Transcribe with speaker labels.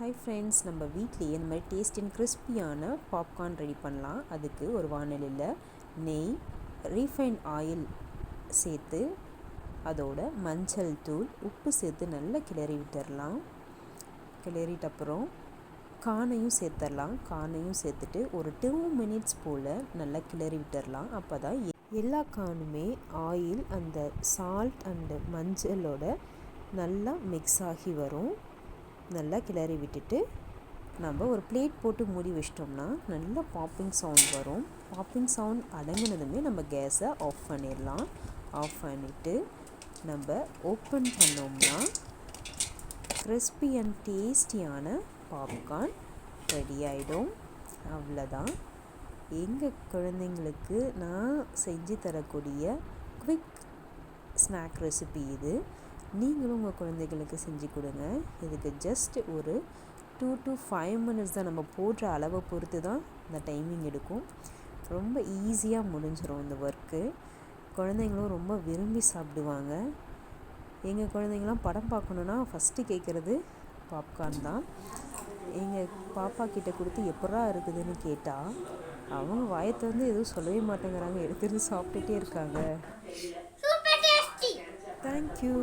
Speaker 1: Hi friends, நம்ம வீட்லேயே இந்த மாதிரி டேஸ்ட் அண்ட் கிறிஸ்பியான பாப்கார்ன் ரெடி பண்ணலாம். அதுக்கு ஒரு வாணலியில் நெய், ரீஃபைண்ட் ஆயில் சேர்த்து அதோட மஞ்சள் தூள், உப்பு சேர்த்து நல்லா கிளறி விட்டுடலாம். கிளறிட்ட அப்புறம் கார்னையும் சேர்த்துடலாம். கார்னையும் சேர்த்துட்டு ஒரு 2 மினிட்ஸ் போல் நல்லா கிளறி விட்டுடலாம். அப்போ தான் எல்லா கார்னுமே ஆயில் அந்த சால்ட் அண்டு மஞ்சளோட நல்லா மிக்ஸ் ஆகி வரும். நல்லா கிளறி விட்டுட்டு நம்ம ஒரு பிளேட் போட்டு மூடி வச்சிட்டோம்னா நல்லா பாப்பிங் சவுண்ட் வரும். பாப்பிங் சவுண்ட் அடங்கினதுமே நம்ம கேஸை ஆஃப் பண்ணிடலாம். ஆஃப் பண்ணிவிட்டு நம்ம ஓப்பன் பண்ணோம்னா கிறிஸ்பி அண்ட் டேஸ்டியான பாப்கார்ன் ரெடி ஆகிடும். அவ்வளோதான். எங்கள் குழந்தைங்களுக்கு நான் செஞ்சு தரக்கூடிய குவிக் ஸ்நாக் ரெசிபி இது. நீங்களும் உங்கள் குழந்தைகளுக்கு செஞ்சு கொடுங்க. இதுக்கு ஜஸ்ட் ஒரு 2 to 5 மினிட்ஸ் தான். நம்ம போடுற அளவை பொறுத்து தான் இந்த டைமிங் எடுக்கும். ரொம்ப ஈஸியாக முடிஞ்சிடும் இந்த ஒர்க்கு. குழந்தைங்களும் ரொம்ப விரும்பி சாப்பிடுவாங்க. எங்கள் குழந்தைங்களாம் படம் பார்க்கணுன்னா ஃபஸ்ட்டு கேட்குறது பாப்கார்ன் தான். எங்கள் பாப்பா கிட்டே கொடுத்து எப்படா இருக்குதுன்னு கேட்டால் அவங்க வாயத்தை வந்து எதுவும் சொல்லவே மாட்டேங்கிறாங்க. எடுத்துகிட்டு சாப்பிட்டுட்டே இருக்காங்க. தேங்க்யூ.